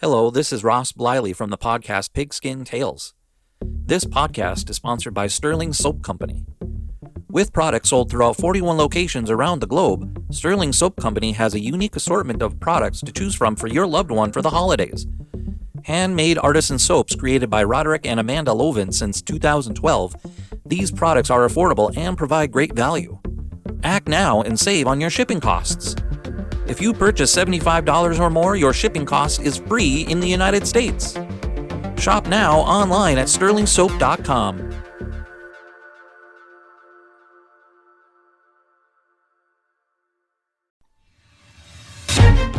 Hello, this is Ross Bliley from the podcast Pigskin Tales. This podcast is sponsored by Sterling Soap Company. With products sold throughout 41 locations around the globe, Sterling Soap Company has a unique assortment of products to choose from for your loved one for the holidays. Handmade artisan soaps created by Roderick and Amanda Lovin since 2012, these products are affordable and provide great value. Act now and save on your shipping costs. If you purchase $75 or more, your shipping cost is free in the United States. Shop now online at sterlingsoap.com.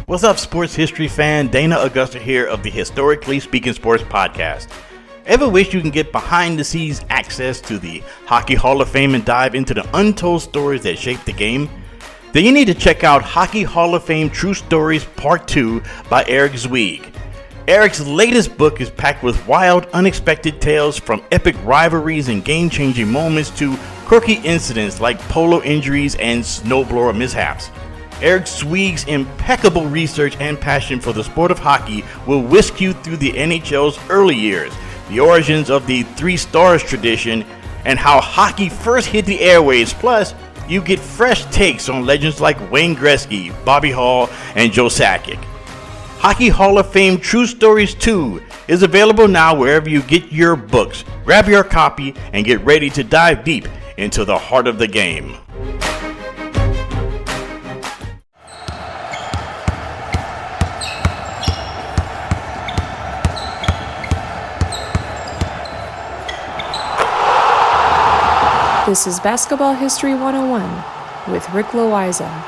What's up, sports history fan? Dana Augusta here of the Historically Speaking Sports Podcast. Ever wish you can get behind the scenes access to the Hockey Hall of Fame and dive into the untold stories that shaped the game? Then you need to check out Hockey Hall of Fame True Stories Part 2 by Eric Zweig. Eric's latest book is packed with wild, unexpected tales from epic rivalries and game-changing moments to quirky incidents like polo injuries and snowblower mishaps. Eric Zweig's impeccable research and passion for the sport of hockey will whisk you through the NHL's early years, the origins of the Three Stars tradition, and how hockey first hit the airwaves. Plus, you get fresh takes on legends like Wayne Gretzky, Bobby Hall, and Joe Sakic. Hockey Hall of Fame True Stories 2 is available now wherever you get your books. Grab your copy and get ready to dive deep into the heart of the game. This is Basketball History 101 with Rick Loayza.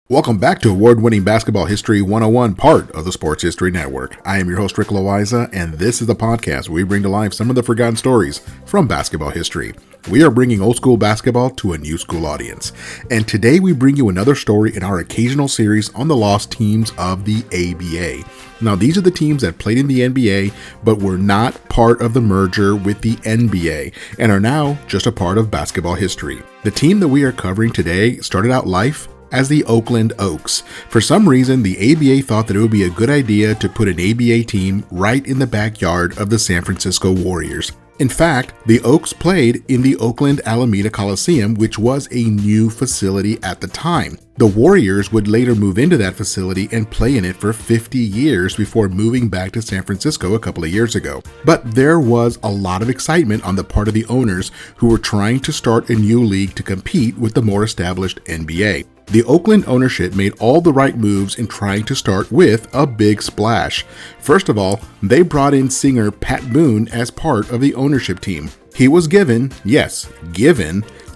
Welcome back to award-winning Basketball History 101, part of the Sports History Network. I am your host, Rick Loayza, and this is the podcast where we bring to life some of the forgotten stories from basketball history. We are bringing old school basketball to a new school audience. And today we bring you another story in our occasional series on the lost teams of the ABA. Now, these are the teams that played in the NBA, but were not part of the merger with the NBA, and are now just a part of basketball history. The team that we are covering today started out life as the Oakland Oaks. For some reason, the ABA thought that it would be a good idea to put an ABA team right in the backyard of the San Francisco Warriors. In fact, the Oaks played in the Oakland Alameda Coliseum, which was a new facility at the time. The Warriors would later move into that facility and play in it for 50 years before moving back to San Francisco a couple of years ago. But there was a lot of excitement on the part of the owners who were trying to start a new league to compete with the more established NBA. The Oakland ownership made all the right moves in trying to start with a big splash. First of all, they brought in singer Pat Boone as part of the ownership team. He was given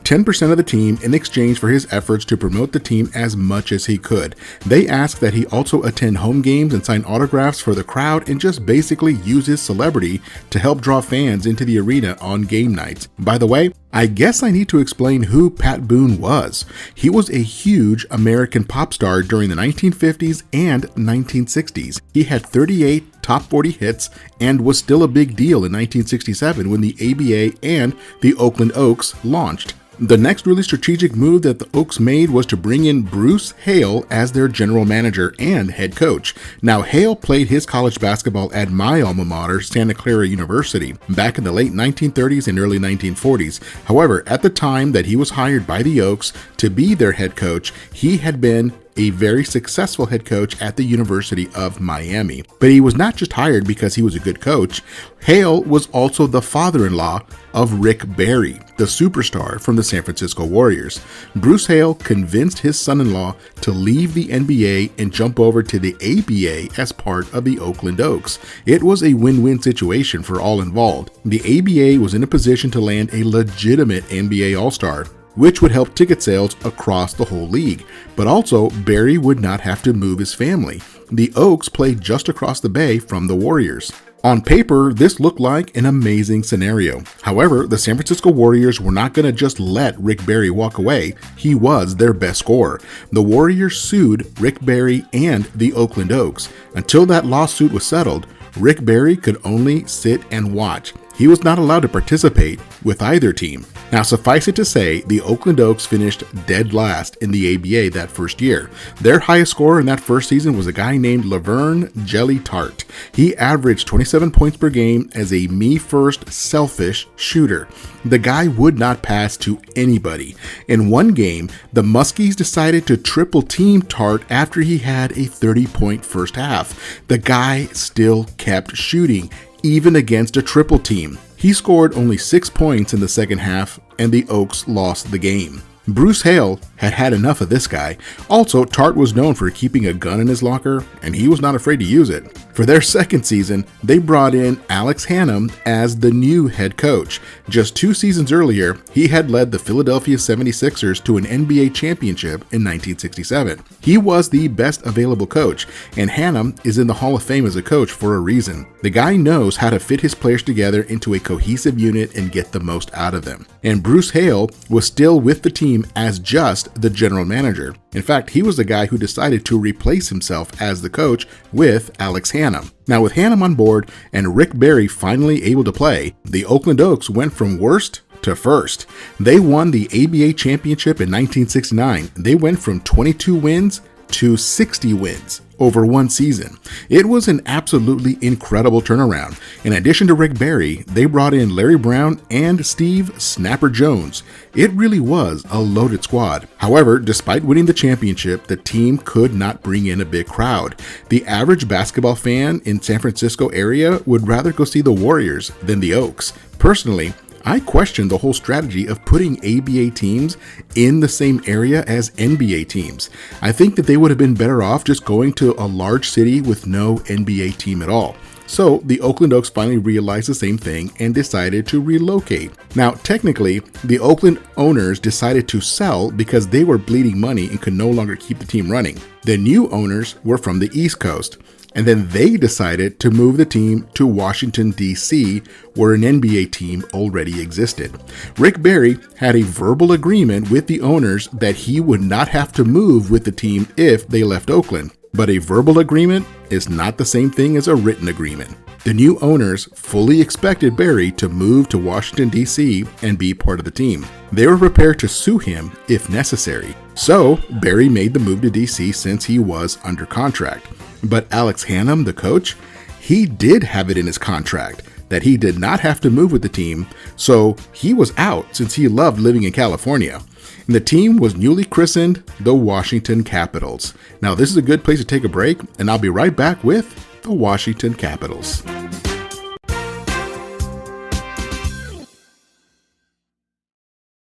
10% of the team in exchange for his efforts to promote the team as much as he could. They asked that he also attend home games and sign autographs for the crowd and just basically use his celebrity to help draw fans into the arena on game nights. By the way, I guess I need to explain who Pat Boone was. He was a huge American pop star during the 1950s and 1960s. He had 38 top 40 hits and was still a big deal in 1967 when the ABA and the Oakland Oaks launched. The next really strategic move that the Oaks made was to bring in Bruce Hale as their general manager and head coach. Now, Hale played his college basketball at my alma mater, Santa Clara University, back in the late 1930s and early 1940s. However, at the time that he was hired by the Oaks to be their head coach, he had been a very successful head coach at the University of Miami. But he was not just hired because he was a good coach. Hale was also the father-in-law of Rick Barry, the superstar from the San Francisco Warriors. Bruce Hale convinced his son-in-law to leave the NBA and jump over to the ABA as part of the Oakland Oaks. It was a win-win situation for all involved. The ABA was in a position to land a legitimate NBA All-Star, which would help ticket sales across the whole league. But also, Barry would not have to move his family. The Oaks played just across the bay from the Warriors. On paper, this looked like an amazing scenario. However, the San Francisco Warriors were not going to just let Rick Barry walk away. He was their best scorer. The Warriors sued Rick Barry and the Oakland Oaks. Until that lawsuit was settled, Rick Barry could only sit and watch. He was not allowed to participate with either team. Now, suffice it to say, the Oakland Oaks finished dead last in the ABA that first year. Their highest scorer in that first season was a guy named Laverne Jelly Tart. He averaged 27 points per game as a me-first, selfish shooter. The guy would not pass to anybody. In one game, the Muskies decided to triple team Tart after he had a 30-point first half. The guy still kept shooting, even against a triple team. He scored only 6 points in the second half, and the Oaks lost the game. Bruce Hale had had enough of this guy. Also, Tart was known for keeping a gun in his locker, and he was not afraid to use it. For their second season, they brought in Alex Hannum as the new head coach. Just 2 seasons earlier, he had led the Philadelphia 76ers to an NBA championship in 1967. He was the best available coach, and Hannum is in the Hall of Fame as a coach for a reason. The guy knows how to fit his players together into a cohesive unit and get the most out of them. And Bruce Hale was still with the team as just the general manager. In fact, he was the guy who decided to replace himself as the coach with Alex Hannum. Now, with Hannum on board and Rick Barry finally able to play, the Oakland Oaks went from worst to first. They won the ABA championship in 1969. They went from 22 wins to 60 wins over one season. It was an absolutely incredible turnaround. In addition to Rick Barry, they brought in Larry Brown and Steve Snapper Jones. It really was a loaded squad. However, despite winning the championship, the team could not bring in a big crowd. The average basketball fan in San Francisco area would rather go see the Warriors than the Oaks. Personally, I question the whole strategy of putting ABA teams in the same area as NBA teams. I think that they would have been better off just going to a large city with no NBA team at all. So the Oakland Oaks finally realized the same thing and decided to relocate. Now, technically, the Oakland owners decided to sell because they were bleeding money and could no longer keep the team running. The new owners were from the East Coast. And then they decided to move the team to Washington, D.C., where an NBA team already existed. Rick Barry had a verbal agreement with the owners that he would not have to move with the team if they left Oakland. But a verbal agreement is not the same thing as a written agreement. The new owners fully expected Barry to move to Washington, D.C. and be part of the team. They were prepared to sue him if necessary. So Barry made the move to D.C. since he was under contract. But Alex Hannum, the coach, he did have it in his contract that he did not have to move with the team, so he was out since he loved living in California. And the team was newly christened the Washington Capitals. Now, this is a good place to take a break, and I'll be right back with the Washington Capitals.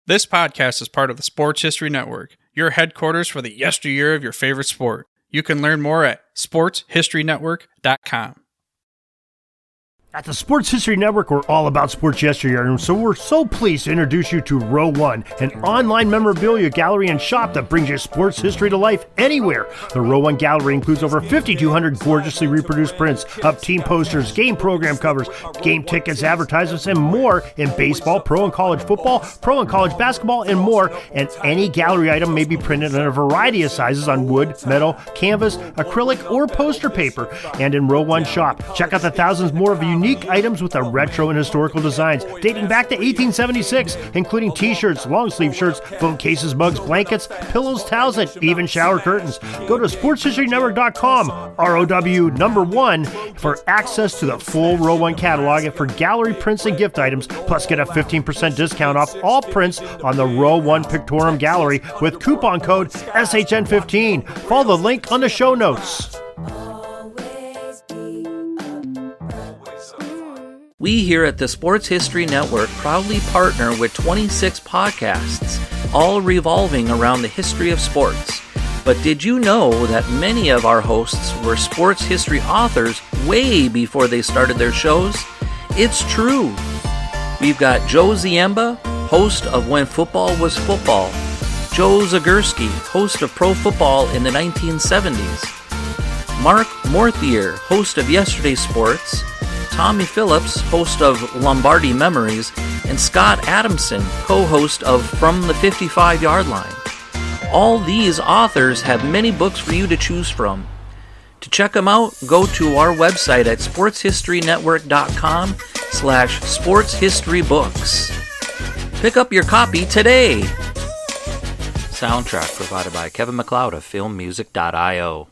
This podcast is part of the Sports History Network, your headquarters for the yesteryear of your favorite sport. You can learn more at sportshistorynetwork.com. At the Sports History Network, we're all about sports yesteryear, and so we're so pleased to introduce you to Row One, an online memorabilia gallery and shop that brings your sports history to life anywhere. The Row One gallery includes over 5,200 gorgeously reproduced prints of team posters, game program covers, game tickets, advertisements, and more in baseball, pro and college football, pro and college basketball, and more. And any gallery item may be printed in a variety of sizes on wood, metal, canvas, acrylic, or poster paper. And in Row One shop, check out the thousands more of unique items with the retro and historical designs dating back to 1876, including t-shirts, long sleeve shirts, phone cases, mugs, blankets, pillows, towels, and even shower curtains. Go to sportshistorynetwork.com, ROW1, for access to the full Row One catalog and for gallery prints and gift items, plus get a 15% discount off all prints on the Row One Pictorium Gallery with coupon code SHN15. Follow the link on the show notes. We here at the Sports History Network proudly partner with 26 podcasts, all revolving around the history of sports. But did you know that many of our hosts were sports history authors way before they started their shows? It's true. We've got Joe Ziemba, host of When Football Was Football, Joe Zagurski, host of Pro Football in the 1970s, Mark Morthier, host of Yesterday's Sports, Tommy Phillips, host of Lombardi Memories, and Scott Adamson, co-host of From the 55-Yard Line. All these authors have many books for you to choose from. To check them out, go to our website at sportshistorynetwork.com/sportshistorybooks. Pick up your copy today. Soundtrack provided by Kevin MacLeod of filmmusic.io.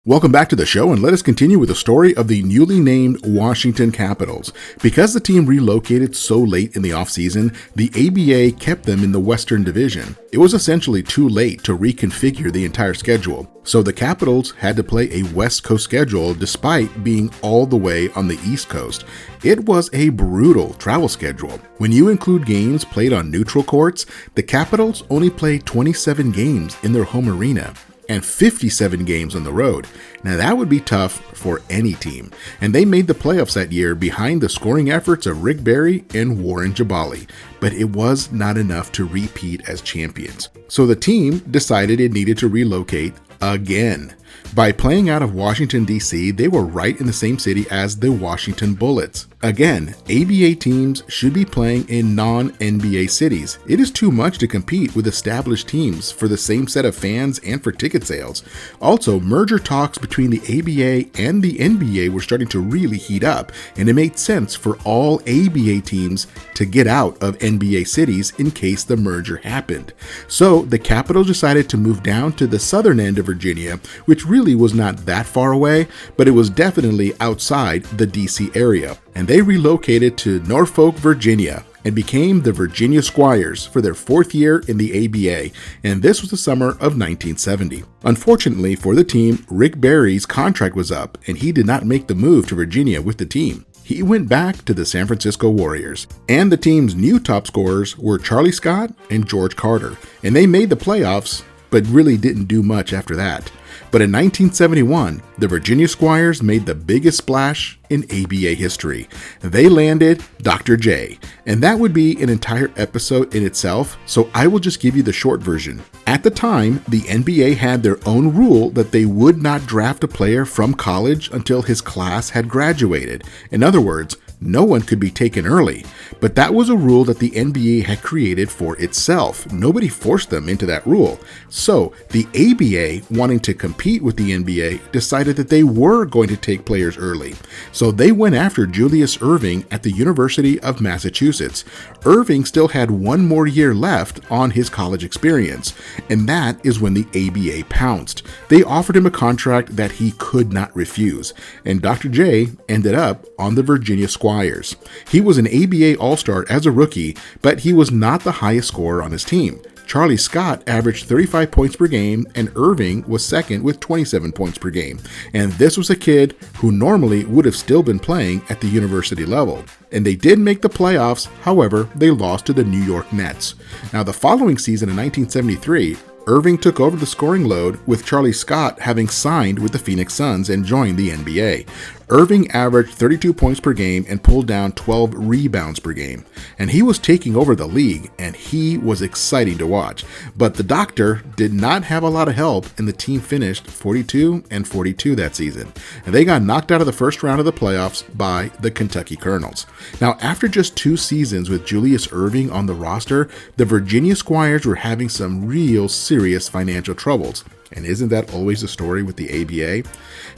Welcome back to the show, and let us continue with the story of the newly named Washington Capitals. Because the team relocated so late in the offseason, the ABA kept them in the Western Division. It was essentially too late to reconfigure the entire schedule, so the Capitals had to play a West Coast schedule despite being all the way on the East Coast. It was a brutal travel schedule. When you include games played on neutral courts, the Capitals only played 27 games in their home arena and 57 games on the road. Now that would be tough for any team, and they made the playoffs that year behind the scoring efforts of Rick Barry and Warren Jabali, but it was not enough to repeat as champions. So the team decided it needed to relocate again. By playing out of Washington, D.C., they were right in the same city as the Washington Bullets. Again, ABA teams should be playing in non-NBA cities. It is too much to compete with established teams for the same set of fans and for ticket sales. Also, merger talks between the ABA and the NBA were starting to really heat up, and it made sense for all ABA teams to get out of NBA cities in case the merger happened. So the Capitals decided to move down to the southern end of Virginia, which really was not that far away, but it was definitely outside the DC area. And they relocated to Norfolk, Virginia, and became the Virginia Squires for their fourth year in the ABA, and this was the summer of 1970. Unfortunately for the team, Rick Barry's contract was up, and he did not make the move to Virginia with the team. He went back to the San Francisco Warriors, and the team's new top scorers were Charlie Scott and George Carter, and they made the playoffs, but really didn't do much after that. But in 1971, the Virginia Squires made the biggest splash in ABA history. They landed Dr. J, and that would be an entire episode in itself, so I will just give you the short version. At the time, the NBA had their own rule that they would not draft a player from college until his class had graduated. In other words, no one could be taken early, but that was a rule that the NBA had created for itself. Nobody forced them into that rule. So the ABA, wanting to compete with the NBA, decided that they were going to take players early. So they went after Julius Erving at the University of Massachusetts. Erving still had one more year left on his college experience, and that is when the ABA pounced. They offered him a contract that he could not refuse, and Dr. J ended up on the Virginia Squires. He was an ABA All-Star as a rookie, but he was not the highest scorer on his team. Charlie Scott averaged 35 points per game, and Erving was second with 27 points per game. And this was a kid who normally would have still been playing at the university level. And they did make the playoffs, however, they lost to the New York Nets. Now, the following season in 1973, Erving took over the scoring load, with Charlie Scott having signed with the Phoenix Suns and joined the NBA. Erving averaged 32 points per game and pulled down 12 rebounds per game. And he was taking over the league, and he was exciting to watch. But the doctor did not have a lot of help, and the team finished 42-42 that season. And they got knocked out of the first round of the playoffs by the Kentucky Colonels. Now, after just 2 seasons with Julius Erving on the roster, the Virginia Squires were having some real serious financial troubles. And isn't that always the story with the ABA?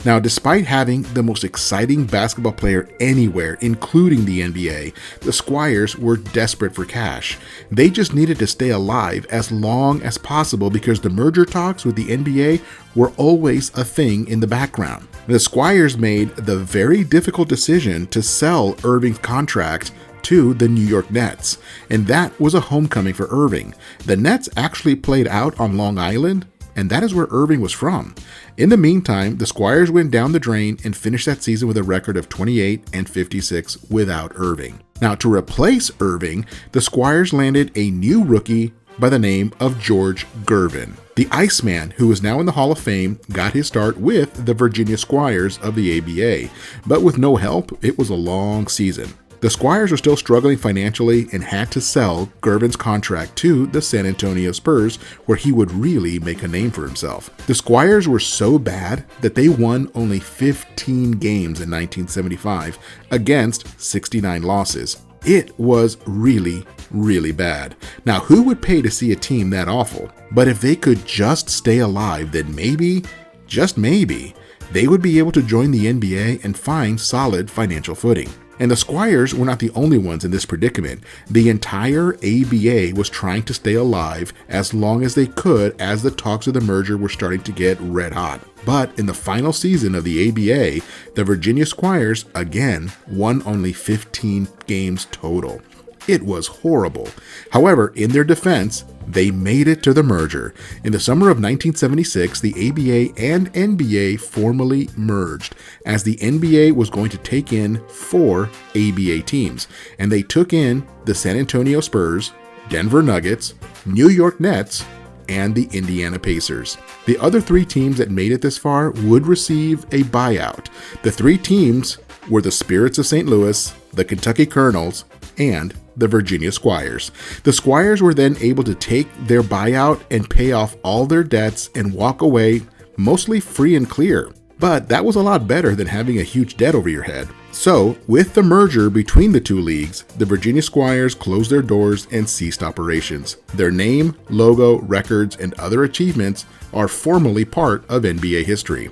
Now, despite having the most exciting basketball player anywhere, including the NBA, the Squires were desperate for cash. They just needed to stay alive as long as possible because the merger talks with the NBA were always a thing in the background. The Squires made the very difficult decision to sell Erving's contract to the New York Nets, and that was a homecoming for Erving. The Nets actually played out on Long Island, and that is where Erving was from. In the meantime, the Squires went down the drain and finished that season with a record of 28-56 without Erving. Now, to replace Erving, the Squires landed a new rookie by the name of George Gervin. The Iceman, who is now in the Hall of Fame, got his start with the Virginia Squires of the ABA, but with no help, it was a long season. The Squires were still struggling financially and had to sell Gervin's contract to the San Antonio Spurs, where he would really make a name for himself. The Squires were so bad that they won only 15 games in 1975 against 69 losses. It was really, really bad. Now, who would pay to see a team that awful? But if they could just stay alive, then maybe, just maybe, they would be able to join the NBA and find solid financial footing. And the Squires were not the only ones in this predicament. The entire ABA was trying to stay alive as long as they could as the talks of the merger were starting to get red hot. But in the final season of the ABA, the Virginia Squires, again, won only 15 games total. It was horrible. However, in their defense, they made it to the merger. In the summer of 1976, the ABA and NBA formally merged, as the NBA was going to take in 4 ABA teams, and they took in the San Antonio Spurs, Denver Nuggets, New York Nets, and the Indiana Pacers. The other 3 teams that made it this far would receive a buyout. The 3 teams were the Spirits of St. Louis, the Kentucky Colonels, and the Virginia Squires. The Squires were then able to take their buyout and pay off all their debts and walk away mostly free and clear. But that was a lot better than having a huge debt over your head. So, with the merger between the 2 leagues, the Virginia Squires closed their doors and ceased operations. Their name, logo, records, and other achievements are formally part of NBA history.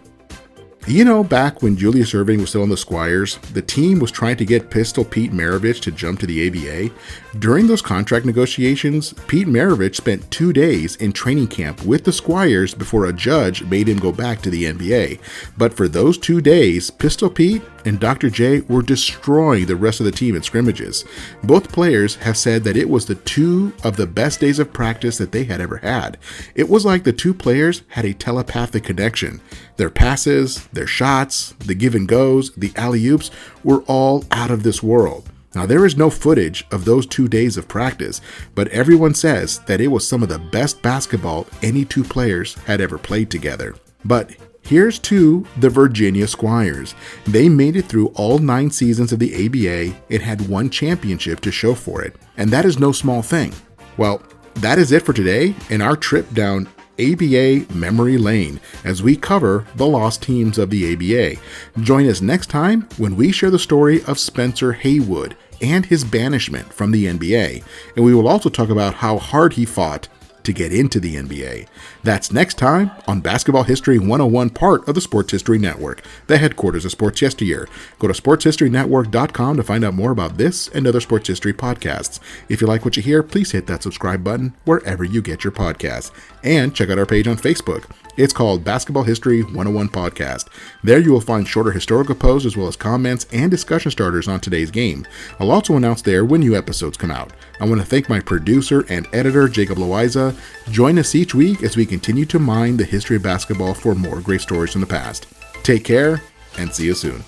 You know, back when Julius Erving was still on the Squires, the team was trying to get Pistol Pete Maravich to jump to the ABA. During those contract negotiations, Pete Maravich spent 2 days in training camp with the Squires before a judge made him go back to the NBA. But for those 2 days, Pistol Pete and Dr. J were destroying the rest of the team in scrimmages. Both players have said that it was the 2 of the best days of practice that they had ever had. It was like the 2 players had a telepathic connection. Their passes, their shots, the give and goes, the alley-oops were all out of this world. Now, there is no footage of those 2 days of practice, but everyone says that it was some of the best basketball any 2 players had ever played together. But here's to the Virginia Squires. They made it through all 9 seasons of the ABA and had 1 championship to show for it. And that is no small thing. Well, that is it for today and our trip down ABA Memory Lane as we cover the lost teams of the ABA. Join us next time when we share the story of Spencer Haywood and his banishment from the NBA. And we will also talk about how hard he fought to get into the NBA. That's next time on Basketball History 101, part of the Sports History Network, the headquarters of Sports Yesteryear. Go to sportshistorynetwork.com to find out more about this and other sports history podcasts. If you like what you hear, please hit that subscribe button wherever you get your podcasts. And check out our page on Facebook. It's called Basketball History 101 Podcast. There you will find shorter historical posts as well as comments and discussion starters on today's game. I'll also announce there when new episodes come out. I want to thank my producer and editor, Jacob Loayza. Join us each week as we continue to mine the history of basketball for more great stories from the past. Take care and see you soon.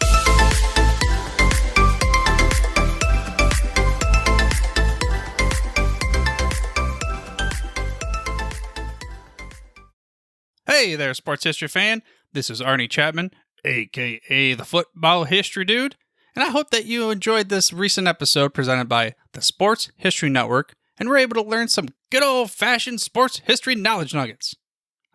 Hey there, sports history fan. This is Arnie Chapman, aka the Football History Dude, and I hope that you enjoyed this recent episode presented by the Sports History Network and were able to learn some good old-fashioned sports history knowledge nuggets.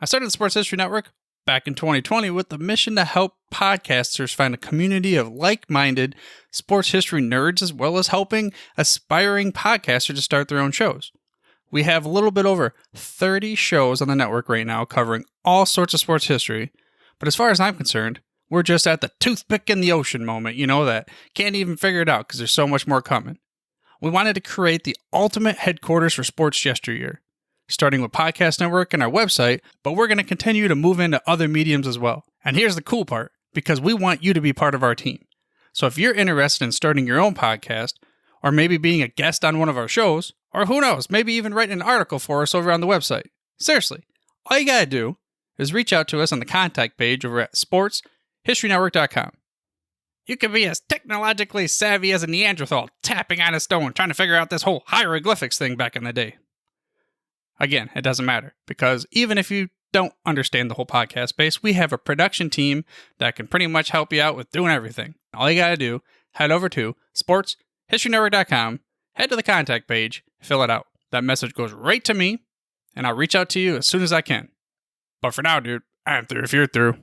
I started the Sports History Network back in 2020 with the mission to help podcasters find a community of like-minded sports history nerds, as well as helping aspiring podcasters to start their own shows. We have a little bit over 30 shows on the network right now covering all sorts of sports history, but as far as I'm concerned, we're just at the toothpick in the ocean moment, that can't even figure it out because there's so much more coming. We wanted to create the ultimate headquarters for sports yesteryear, starting with Podcast Network and our website, but we're going to continue to move into other mediums as well. And here's the cool part, because we want you to be part of our team. So if you're interested in starting your own podcast, or maybe being a guest on one of our shows, or who knows, maybe even writing an article for us over on the website. Seriously, all you gotta do is reach out to us on the contact page over at sportshistorynetwork.com. You can be as technologically savvy as a Neanderthal tapping on a stone trying to figure out this whole hieroglyphics thing back in the day. Again, it doesn't matter, because even if you don't understand the whole podcast space, we have a production team that can pretty much help you out with doing everything. All you gotta do, head over to sportshistorynetwork.com, head to the contact page, fill it out. That message goes right to me, and I'll reach out to you as soon as I can. But for now, dude, I'm through if you're through.